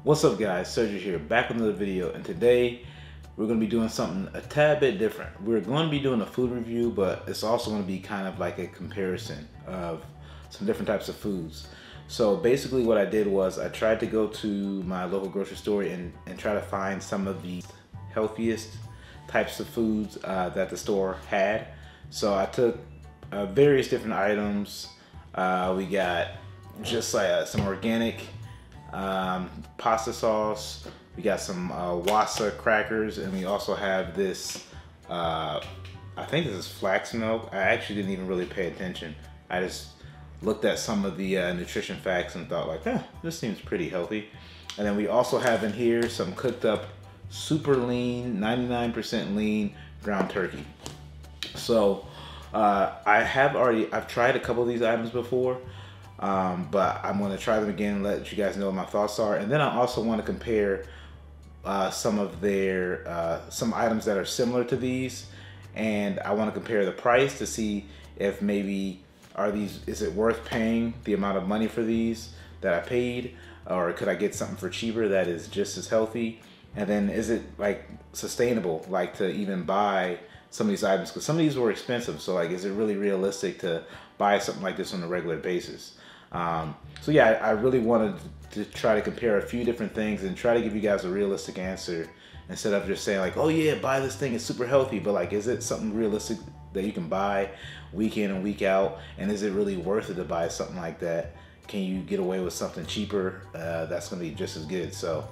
What's up guys, Sergio here, back with another video, and today we're going to be doing something a tad bit different. We're going to be doing a food review, but it's also going to be kind of like a comparison of some different types of foods. So basically what I did was I tried to go to my local grocery store and try to find some of the healthiest types of foods that the store had. So I took various different items. We got just like some organic pasta sauce. We got some Wasa Crackers, and we also have this, I think this is Flax Milk. I actually didn't even really pay attention. I just looked at some of the nutrition facts and thought like, this seems pretty healthy. And then we also have in here some cooked up, super lean, 99% lean ground turkey. So I've tried a couple of these items before. But I'm going to try them again and let you guys know what my thoughts are. And then I also want to compare some of their some items that are similar to these, and I want to compare the price to see if maybe is it worth paying the amount of money for these that I paid, or could I get something for cheaper that is just as healthy? And then is it like sustainable, like to even buy some of these items, because some of these were expensive. So like, is it really realistic to buy something like this on a regular basis? So yeah, I really wanted to try to compare a few different things and try to give you guys a realistic answer, instead of just saying like, oh yeah, buy this thing, it's super healthy, but like, is it something realistic that you can buy week in and week out? And is it really worth it to buy something like that? Can you get away with something cheaper that's gonna be just as good? So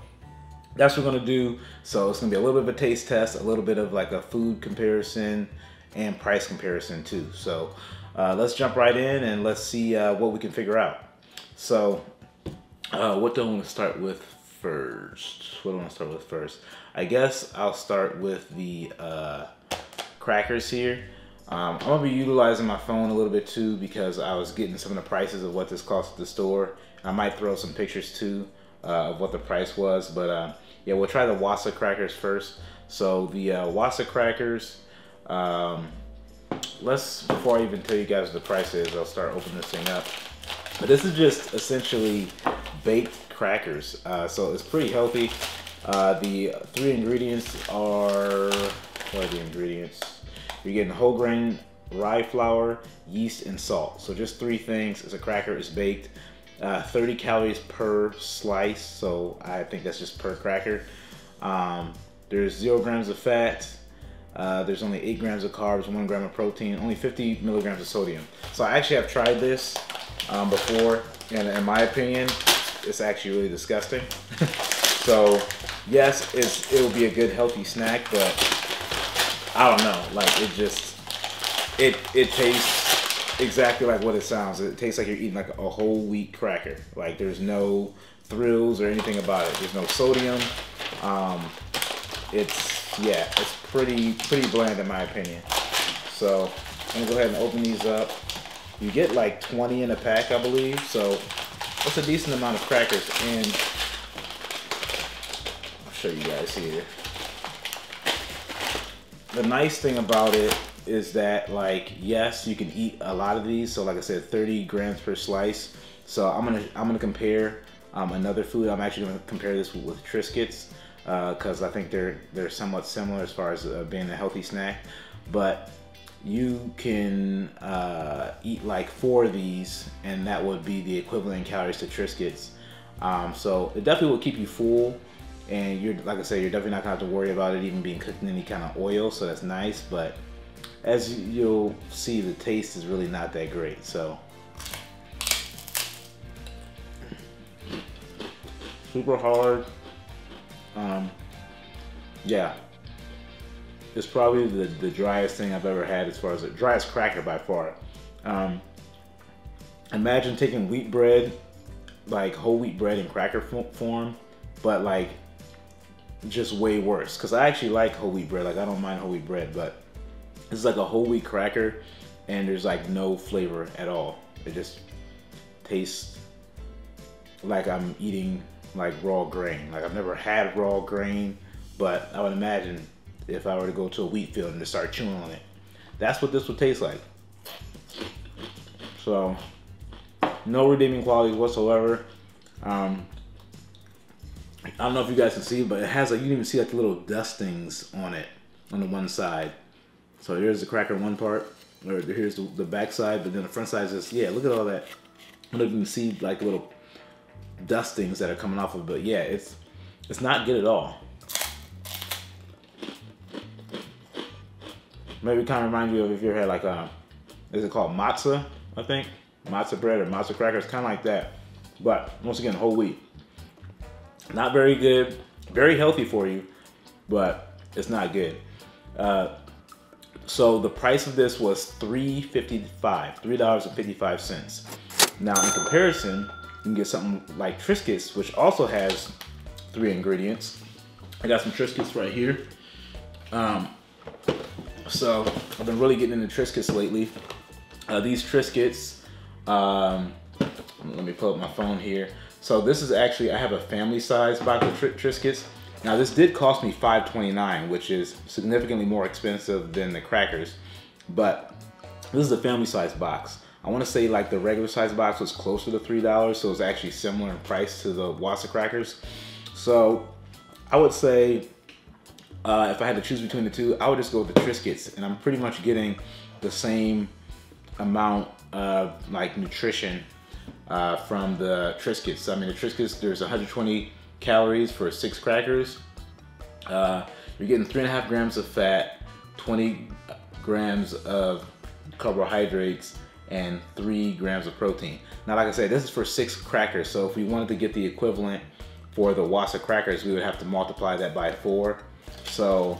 that's what we're gonna do. So it's gonna be a little bit of a taste test, a little bit of like a food comparison and price comparison too. So let's jump right in and let's see what we can figure out. So what do I want to start with first? I guess I'll start with the crackers here. I'm gonna be utilizing my phone a little bit too, because I was getting some of the prices of what this cost at the store. I might throw some pictures too of what the price was, but yeah, we'll try the Wasa Crackers first. So the Wasa Crackers, before I even tell you guys what the price is, I'll start opening this thing up. But this is just essentially baked crackers, so it's pretty healthy. The three ingredients are, what are the ingredients? You're getting whole grain rye flour, yeast, and salt. So just three things. It's a cracker, it's baked. 30 calories per slice, so I think that's just per cracker. There's 0 grams of fat. There's only 8 grams of carbs, 1 gram of protein, only 50 milligrams of sodium. So I actually have tried this before, and in my opinion, it's actually really disgusting. So yes, it will be a good healthy snack, but I don't know, like it tastes exactly like what it sounds. It tastes like you're eating like a whole wheat cracker. Like there's no thrills or anything about it. There's no sodium. It's pretty bland in my opinion. So I'm gonna go ahead and open these up. You get like 20 in a pack, I believe. So that's a decent amount of crackers. And I'll show you guys here. The nice thing about it is that, like, yes, you can eat a lot of these. So like I said, 30 grams per slice. So I'm gonna compare another food. I'm actually gonna compare this with Triscuits, because I think they're somewhat similar as far as being a healthy snack. But you can eat like 4 of these, and that would be the equivalent in calories to Triscuits. So it definitely will keep you full, and like I said, you're definitely not gonna have to worry about it even being cooked in any kind of oil. So that's nice. But as you'll see, the taste is really not that great. So super hard. Yeah, it's probably the driest thing I've ever had, as far as the driest cracker by far. Imagine taking wheat bread, like whole wheat bread in cracker form, but like just way worse. Because I actually like whole wheat bread. Like I don't mind whole wheat bread, but it's like a whole wheat cracker, and there's like no flavor at all. It just tastes like I'm eating like raw grain. Like I've never had raw grain, but I would imagine if I were to go to a wheat field and just start chewing on it, that's what this would taste like. So no redeeming qualities whatsoever. I don't know if you guys can see, but it has like, you can even see like the little dustings on it on the one side. So here's the cracker one part, or here's the back side, but then the front side is just, yeah, look at all that. I don't know if you can see like little dustings that are coming off of it, but yeah, it's not good at all. Maybe kind of remind you of if you ever had like is it called matzah, I think? Matzah bread or matzah crackers, kind of like that. But once again, whole wheat. Not very good, very healthy for you, but it's not good. So the price of this was $3.55. Now in comparison, you can get something like Triscuits, which also has 3 ingredients. I got some Triscuits right here. So I've been really getting into Triscuits lately. These Triscuits, let me pull up my phone here. So this is actually, I have a family size box of Triscuits. Now this did cost me $5.29, which is significantly more expensive than the crackers, but this is a family size box. I want to say like the regular size box was closer to $3, so it's actually similar in price to the Wasa Crackers. So I would say if I had to choose between the two, I would just go with the Triscuits, and I'm pretty much getting the same amount of like nutrition from the Triscuits. I mean, the Triscuits, there's 120 calories for 6 crackers. You're getting 3.5 grams of fat, 20 grams of carbohydrates, and 3 grams of protein. Now, like I said, this is for 6 crackers, so if we wanted to get the equivalent for the Wasa Crackers, we would have to multiply that by 4. So,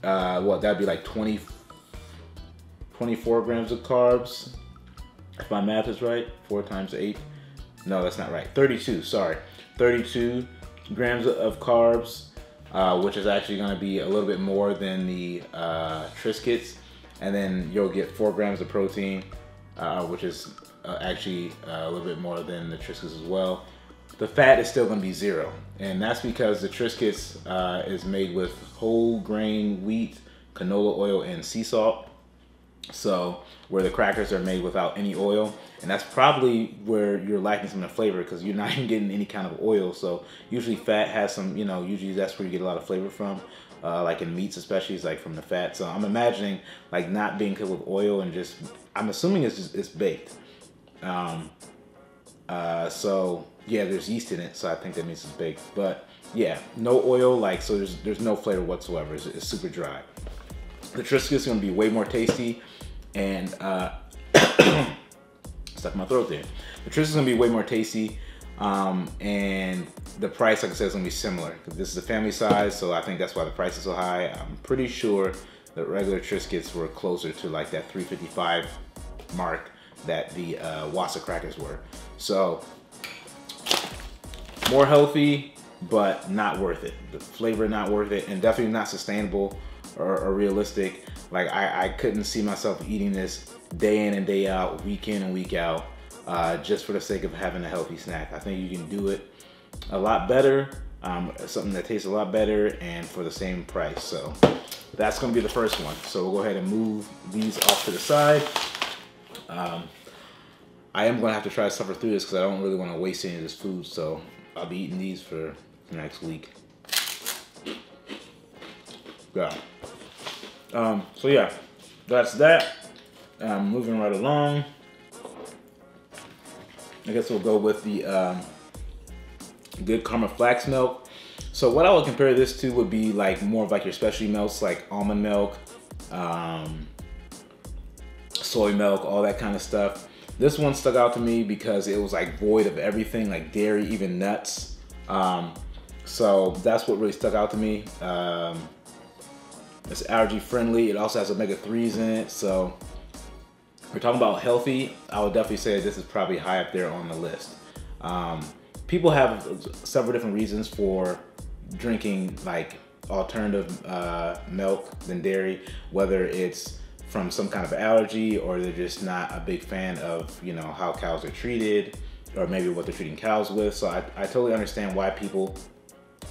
what, that'd be like 24 grams of carbs, if my math is right. 4 times 8. No, that's not right. 32, sorry. 32 grams of carbs, which is actually going to be a little bit more than the Triscuits. And then you'll get 4 grams of protein, which is actually a little bit more than the Triscuits as well. The fat is still going to be 0, and that's because the Triscuits is made with whole grain wheat, canola oil, and sea salt. So where the crackers are made without any oil, and that's probably where you're lacking some of the flavor, because you're not even getting any kind of oil. So usually fat has some, you know, usually that's where you get a lot of flavor from, like in meats especially, is like from the fat. So I'm imagining like not being cooked with oil, and just, I'm assuming it's baked. So yeah, there's yeast in it, so I think that means it's baked. But yeah, no oil, like, so there's no flavor whatsoever. It's super dry. The Triscuits is going to be way more tasty, and stuck my throat there. The Triscuits is going to be way more tasty, and the price, like I said, is going to be similar. This is a family size, so I think that's why the price is so high. I'm pretty sure the regular Triscuits were closer to like that $3.55 mark that the Wasa Crackers were. So more healthy, but not worth it. The flavor not worth it, and definitely not sustainable or realistic. Like I couldn't see myself eating this day in and day out, week in and week out, just for the sake of having a healthy snack. I think you can do it a lot better, something that tastes a lot better, and for the same price. So that's gonna be the first one. So we'll go ahead and move these off to the side. I am gonna have to try to suffer through this because I don't really want to waste any of this food. So I'll be eating these for the next week. Yeah. So yeah, that's that. Moving right along. I guess we'll go with the Good Karma Flax Milk. So what I would compare this to would be like more of like your specialty milks, like almond milk, soy milk, all that kind of stuff. This one stuck out to me because it was like void of everything, like dairy, even nuts. So that's what really stuck out to me. It's allergy friendly. It also has omega-3s in it. So if we're talking about healthy, I would definitely say this is probably high up there on the list. People have several different reasons for drinking like alternative milk than dairy, whether it's from some kind of allergy, or they're just not a big fan of, you know, how cows are treated, or maybe what they're treating cows with. So I totally understand why people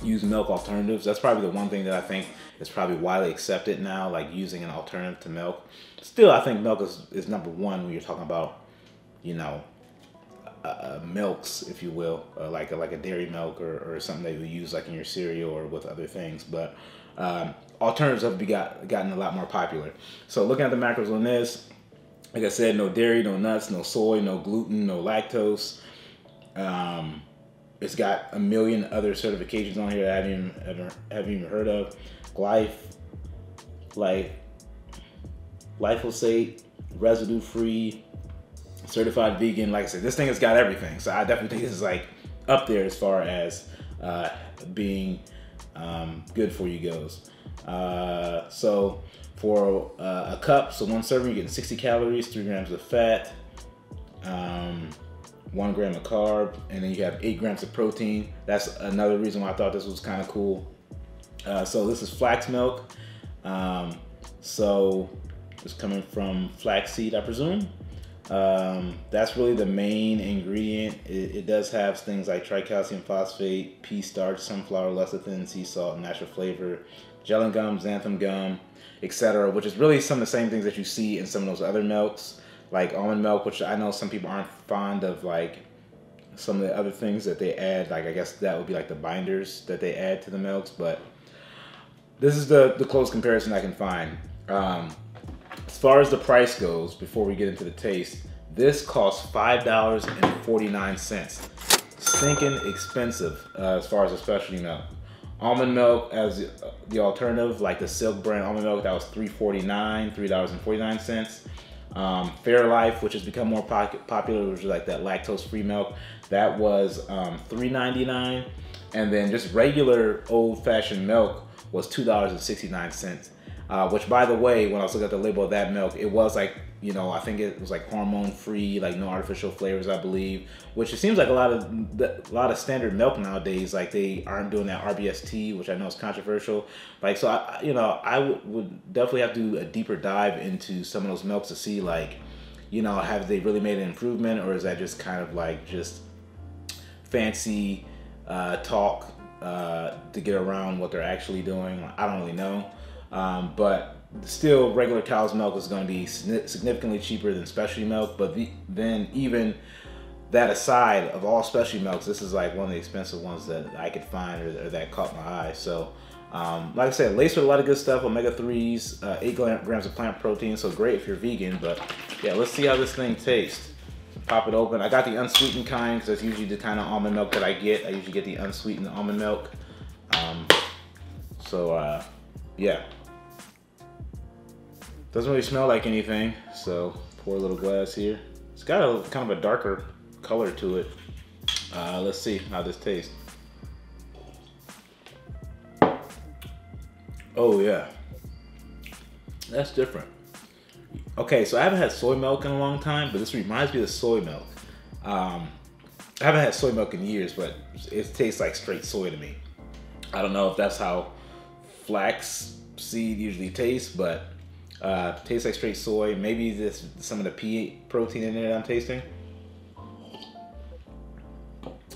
use milk alternatives. That's probably the one thing that I think is probably widely accepted now, like using an alternative to milk. Still, I think milk is number one when you're talking about you know, milks, if you will, like a dairy milk or something that you use like in your cereal or with other things. But alternatives have gotten a lot more popular. So looking at the macros on this, like I said, no dairy, no nuts, no soy, no gluten, no lactose. It's got a million other certifications on here that I haven't even heard of. Glyphosate, residue free, certified vegan. Like I said, this thing has got everything. So I definitely think this is like up there as far as being good for you goes. So for a cup, so 1 serving, you're getting 60 calories, 3 grams of fat, 1 gram of carb, and then you have 8 grams of protein. That's another reason why I thought this was kind of cool. So this is flax milk. So it's coming from flaxseed, I presume. That's really the main ingredient. It does have things like tricalcium phosphate, pea starch, sunflower lecithin, sea salt, natural flavor, gellan gum, xanthan gum, etc., which is really some of the same things that you see in some of those other milks, like almond milk, which I know some people aren't fond of, like some of the other things that they add. Like I guess that would be like the binders that they add to the milks, but this is the closest comparison I can find. As far as the price goes, before we get into the taste, this costs $5.49. Stinking expensive as far as a specialty milk. Almond milk as the alternative, like the Silk brand almond milk, that was $3.49. Fairlife, which has become more popular, which is like that lactose-free milk, that was $3.99. And then just regular old-fashioned milk was $2.69. Which, by the way, when I was looking at the label of that milk, it was like, you know, I think it was like hormone-free, like no artificial flavors, I believe. Which it seems like a lot of standard milk nowadays, like they aren't doing that RBST, which I know is controversial. Like, so I would definitely have to do a deeper dive into some of those milks to see, like, you know, have they really made an improvement, or is that just kind of like just fancy talk to get around what they're actually doing? I don't really know. But still, regular cow's milk is going to be significantly cheaper than specialty milk. But then even that aside, of all specialty milks, this is like one of the expensive ones that I could find or that caught my eye. So like I said, laced with a lot of good stuff, omega-3s, 8 grams of plant protein, so great if you're vegan. But yeah, let's see how this thing tastes. Pop it open. I got the unsweetened kind because that's usually the kind of almond milk that I get. I usually get the unsweetened almond milk. Yeah. Doesn't really smell like anything, so pour a little glass here. It's got a kind of a darker color to it. Let's see how this tastes. Oh yeah, that's different. Okay, so I haven't had soy milk in a long time, but this reminds me of soy milk. I haven't had soy milk in years, but it tastes like straight soy to me. I don't know if that's how flax seed usually tastes, but tastes like straight soy. Maybe some of the pea protein in there that I'm tasting.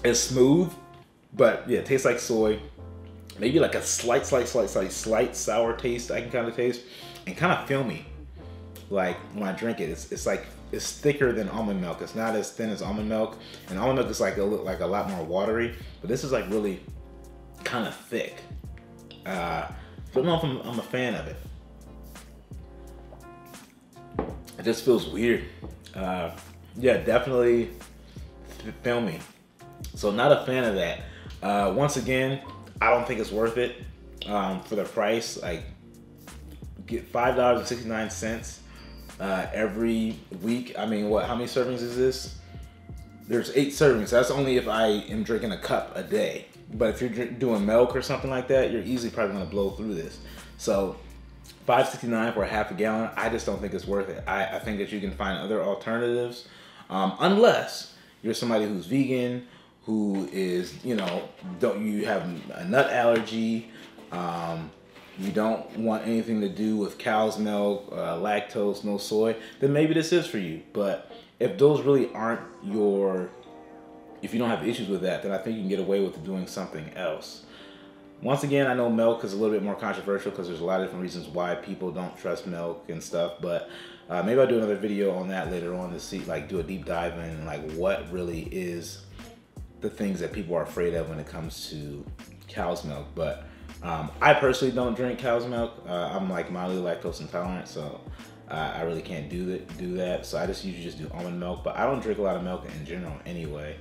It's smooth, but yeah, it tastes like soy. Maybe like a slight sour taste I can kind of taste, and kind of filmy. Like when I drink it, it's thicker than almond milk. It's not as thin as almond milk, and almond milk is like a lot more watery. But this is like really kind of thick. So I don't know if I'm a fan of it. It just feels weird. Yeah, definitely filmy. So not a fan of that. Once again, I don't think it's worth it for the price. Like, get $5.69 every week. I mean, how many servings is this? There's 8 servings. That's only if I am drinking a cup a day. But if you're doing milk or something like that, you're easily probably gonna blow through this. So $5.69 for a half a gallon, I just don't think it's worth it. I think that you can find other alternatives, unless you're somebody who's vegan, who is, you have a nut allergy, you don't want anything to do with cow's milk, lactose, no soy, then maybe this is for you. But if those really aren't if you don't have issues with that, then I think you can get away with doing something else. Once again, I know milk is a little bit more controversial because there's a lot of different reasons why people don't trust milk and stuff, but Maybe I'll do another video on that later on to see, like, do a deep dive in like what really is the things that people are afraid of when it comes to cow's milk. But I personally don't drink cow's milk. I'm like mildly lactose intolerant, so I really can't do that. So I just usually just do almond milk, but I don't drink a lot of milk in general anyway.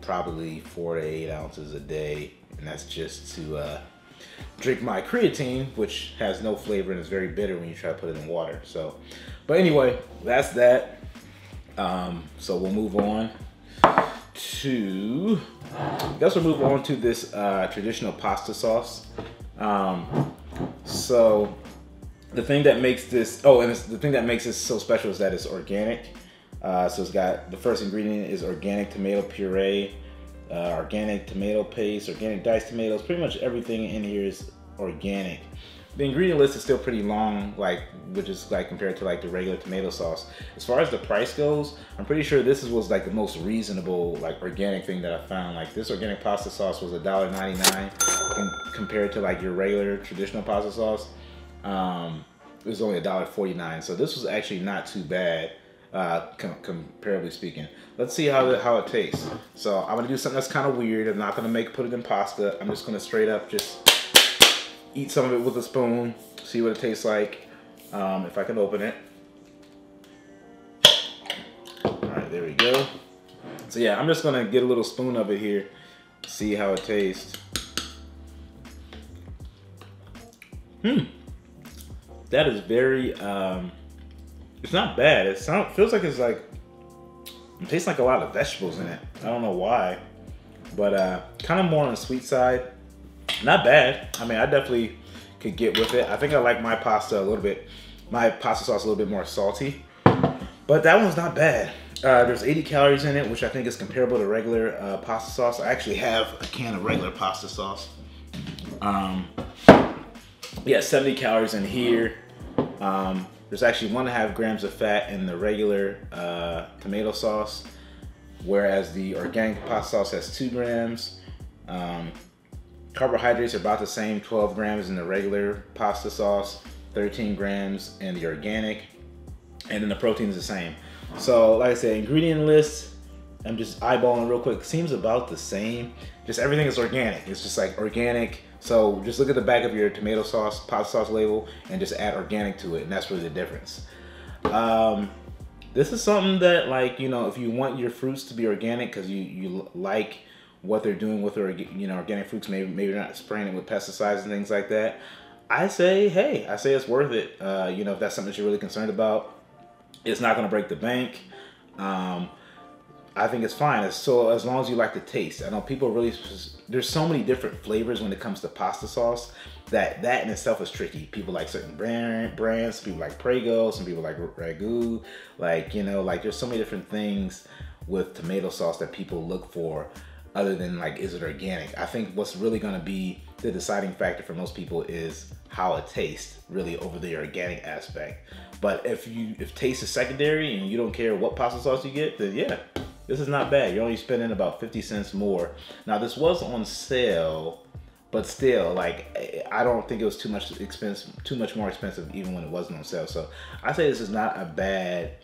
Probably 4 to 8 ounces a day, and that's just to drink my creatine, which has no flavor and is very bitter when you try to put it in water. So, but anyway, that's that. So we'll move on to, I guess we'll move on to this traditional pasta sauce. So the thing that makes this, the thing that makes this so special is that it's organic. So it's got, the first ingredient is organic tomato puree, organic tomato paste, organic diced tomatoes. Pretty much everything in here is organic. The ingredient list is still pretty long, like, which is like compared to like the regular tomato sauce. As far as the price goes, I'm pretty sure this was like the most reasonable like organic thing that I found. Like this organic pasta sauce was $1.99 compared to like your regular traditional pasta sauce. It was only $1.49, so this was actually not too bad, comparably speaking. Let's see how it tastes. So I'm gonna do something that's kind of weird. I'm not gonna put it in pasta. I'm just gonna straight up just eat some of it with a spoon, see what it tastes like. If I can open it. All right, there we go. So yeah, I'm just gonna get a little spoon of it here, see how it tastes. That is very, it's not bad. It feels like it tastes like a lot of vegetables in it. I don't know why, but kind of more on the sweet side. Not bad. I mean, I definitely could get with it. I think I like my pasta a little bit, my pasta sauce a little bit more salty, but that one's not bad. There's 80 calories in it, which I think is comparable to regular pasta sauce. I actually have a can of regular pasta sauce. Yeah, 70 calories in here. There's actually 1.5 grams of fat in the regular tomato sauce, whereas the organic pasta sauce has 2 grams. Carbohydrates are about the same, 12 grams in the regular pasta sauce, 13 grams in the organic, and then the protein is the same. So like I said, ingredient list, I'm just eyeballing real quick, seems about the same. Just everything is organic. It's just like organic. So just look at the back of your tomato sauce, pasta sauce label, and just add organic to it, and that's really the difference. This is something that, like, you know, if you want your fruits to be organic because you like what they're doing with their, you know, organic fruits, maybe they're not spraying it with pesticides and things like that, I say, hey, it's worth it. You know, if that's something that you're really concerned about, it's not going to break the bank. I think it's fine. So as long as you like the taste. I know people really, there's so many different flavors when it comes to pasta sauce that in itself is tricky. People like certain brands, people like Prego, some people like Ragu. Like, you know, like there's so many different things with tomato sauce that people look for other than like, is it organic? I think what's really gonna be the deciding factor for most people is how it tastes, really, over the organic aspect. But if taste is secondary and you don't care what pasta sauce you get, then yeah, this is not bad. You're only spending about 50 cents more. Now this was on sale, but still, like, I don't think it was too much more expensive even when it wasn't on sale. So I say this is not a bad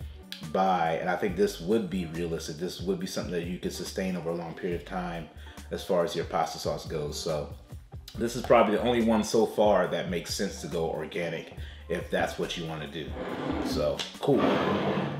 buy, and I think this would be realistic. This would be something that you could sustain over a long period of time as far as your pasta sauce goes. So this is probably the only one so far that makes sense to go organic if that's what you want to do. So cool,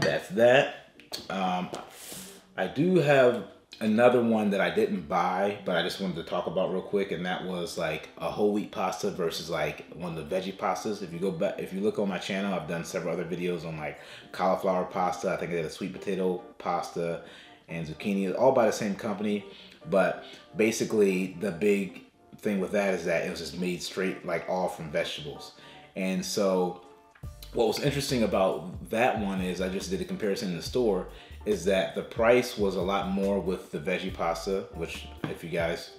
that's that. I do have another one that I didn't buy, but I just wanted to talk about real quick, and that was like a whole wheat pasta versus like one of the veggie pastas. If you go back, if you look on my channel, I've done several other videos on like cauliflower pasta. I think I did a sweet potato pasta and zucchini, all by the same company. But basically the big thing with that is that it was just made straight, like all from vegetables. And so what was interesting about that one is, I just did a comparison in the store, is that the price was a lot more with the veggie pasta, which if you guys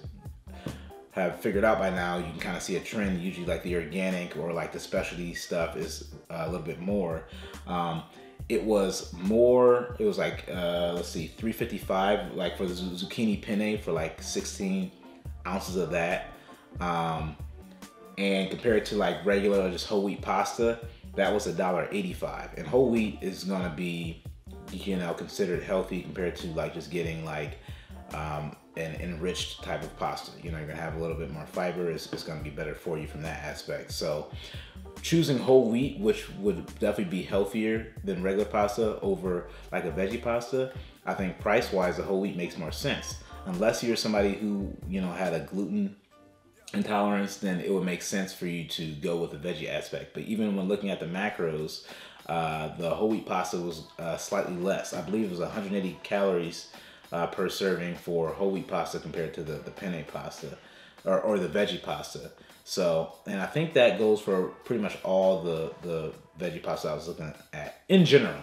have figured out by now, you can kind of see a trend. Usually like the organic or like the specialty stuff is a little bit more. It was more, it was like, let's see, $3.55, like for the zucchini penne for like 16 ounces of that. And compared to like regular or just whole wheat pasta, that was $1.85. And whole wheat is gonna be, you know, considered healthy compared to like just getting like an enriched type of pasta. You know, you're gonna have a little bit more fiber. It's gonna be better for you from that aspect. So choosing whole wheat, which would definitely be healthier than regular pasta over like a veggie pasta, I think price-wise, the whole wheat makes more sense. Unless you're somebody who, you know, had a gluten intolerance, then it would make sense for you to go with the veggie aspect. But even when looking at the macros, the whole wheat pasta was slightly less. I believe it was 180 calories per serving for whole wheat pasta compared to the penne pasta or the veggie pasta. So, and I think that goes for pretty much all the veggie pasta I was looking at in general.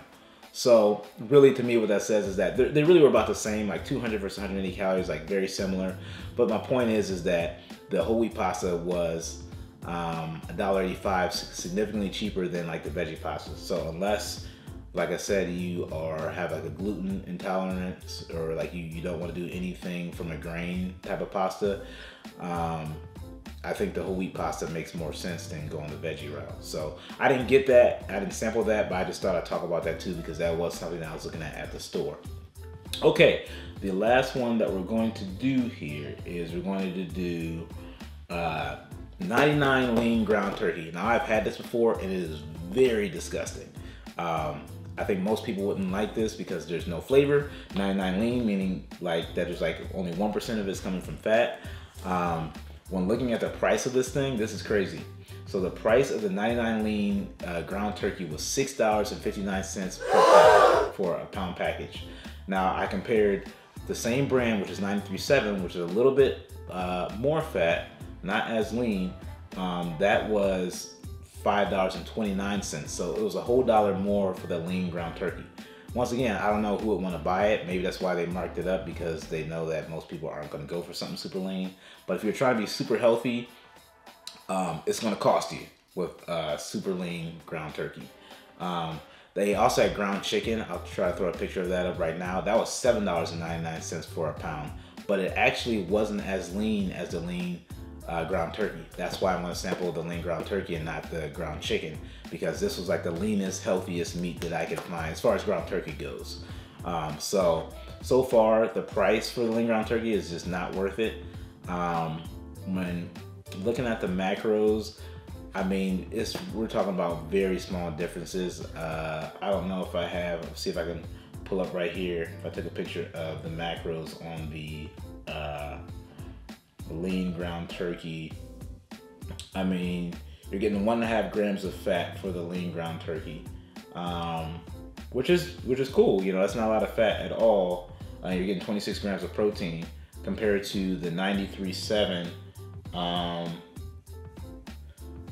So really, to me, what that says is that they really were about the same, like 200 versus 180 calories, like very similar. But my point is that the whole wheat pasta was $1.85, significantly cheaper than like the veggie pasta. So unless, like I said, you have like a gluten intolerance, or like you don't want to do anything from a grain type of pasta, I think the whole wheat pasta makes more sense than going the veggie route. So I didn't get that, I didn't sample that, but I just thought I'd talk about that too, because that was something that I was looking at the store. Okay, the last one that we're going to do here is we're going to do 99 lean ground turkey. Now I've had this before and it is very disgusting. I think most people wouldn't like this because there's no flavor. 99 lean, meaning like that there's like only 1% of it's coming from fat. When looking at the price of this thing, this is crazy. So the price of the 99 lean ground turkey was $6.59 per pound for a pound package. Now I compared the same brand, which is 93.7, which is a little bit more fat, not as lean. That was $5.29. So it was a whole dollar more for the lean ground turkey. Once again, I don't know who would want to buy it. Maybe that's why they marked it up, because they know that most people aren't going to go for something super lean. But if you're trying to be super healthy, it's going to cost you with super lean ground turkey. They also had ground chicken. I'll try to throw a picture of that up right now. That was $7.99 for a pound, but it actually wasn't as lean as the lean ground turkey. That's why I'm going to sample the lean ground turkey and not the ground chicken, because this was like the leanest, healthiest meat that I could find as far as ground turkey goes. So far, the price for the lean ground turkey is just not worth it. When looking at the macros, I mean, we're talking about very small differences. I don't know if I have, let's see if I can pull up right here. If I took a picture of the macros on the lean ground turkey, I mean, you're getting 1.5 grams of fat for the lean ground turkey, which is cool. You know, that's not a lot of fat at all. You're getting 26 grams of protein compared to the 93.7.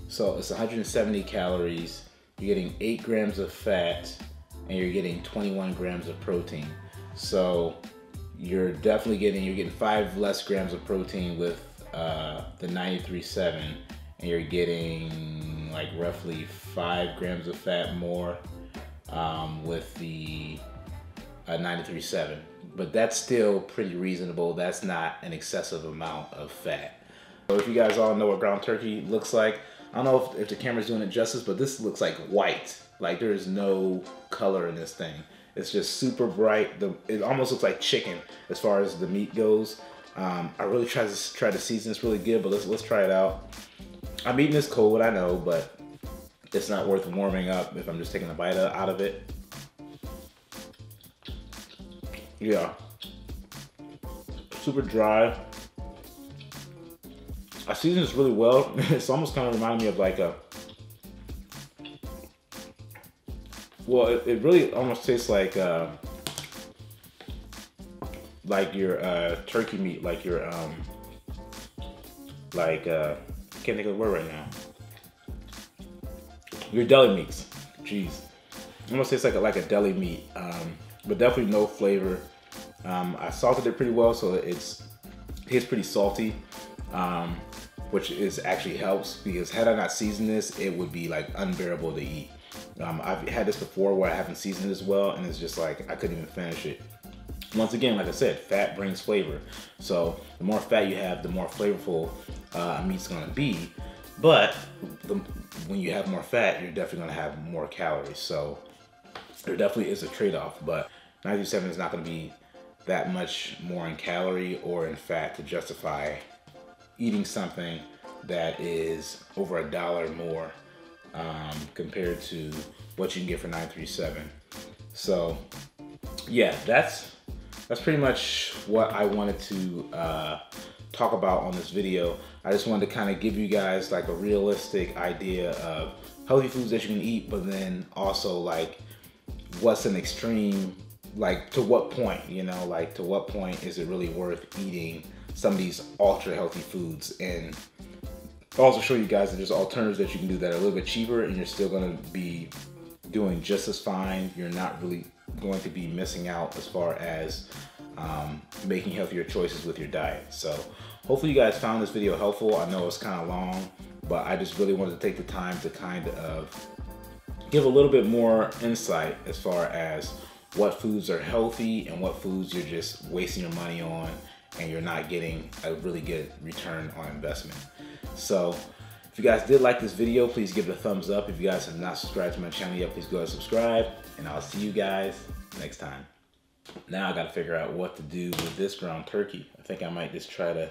So it's 170 calories. You're getting 8 grams of fat, and you're getting 21 grams of protein. So you're getting 5 less grams of protein with the 93.7, and you're getting like roughly 5 grams of fat more with the 93.7. But that's still pretty reasonable. That's not an excessive amount of fat. So if you guys all know what ground turkey looks like, I don't know if the camera's doing it justice, but this looks like white. Like there is no color in this thing. It's just super bright. It almost looks like chicken as far as the meat goes. I really try to season this really good, but let's try it out. I'm eating this cold, I know, but it's not worth warming up if I'm just taking a bite out of it. Yeah, super dry. I seasoned this really well. It's almost kind of reminded me of like it really almost tastes like your turkey meat, like your I can't think of the word right now. Your deli meats. Jeez, it almost tastes like a deli meat, but definitely no flavor. I salted it pretty well, so it tastes pretty salty. Which actually helps, because had I not seasoned this, it would be like unbearable to eat. I've had this before where I haven't seasoned this well, and it's just like I couldn't even finish it. Once again, like I said, fat brings flavor. So the more fat you have, the more flavorful meat's gonna be. But when you have more fat, you're definitely gonna have more calories. So there definitely is a trade-off, but 937 is not gonna be that much more in calorie or in fat to justify eating something that is over $1 more compared to what you can get for 937. So yeah, that's pretty much what I wanted to talk about on this video. I just wanted to kind of give you guys like a realistic idea of healthy foods that you can eat, but then also like what's an extreme, like to what point, you know, like to what point is it really worth eating some of these ultra healthy foods, and also show you guys that there's alternatives that you can do that are a little bit cheaper and you're still going to be doing just as fine. You're not really going to be missing out as far as making healthier choices with your diet. So hopefully you guys found this video helpful. I know it's kind of long, but I just really wanted to take the time to kind of give a little bit more insight as far as what foods are healthy and what foods you're just wasting your money on and you're not getting a really good return on investment. So if you guys did like this video, please give it a thumbs up. If you guys have not subscribed to my channel yet, please go ahead and subscribe, and I'll see you guys next time. Now I gotta figure out what to do with this ground turkey. I think I might just try to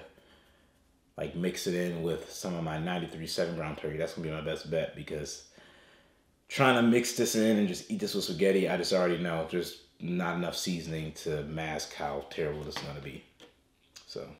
like mix it in with some of my 93.7 ground turkey. That's gonna be my best bet, because trying to mix this in and just eat this with spaghetti, I just already know there's not enough seasoning to mask how terrible this is gonna be. So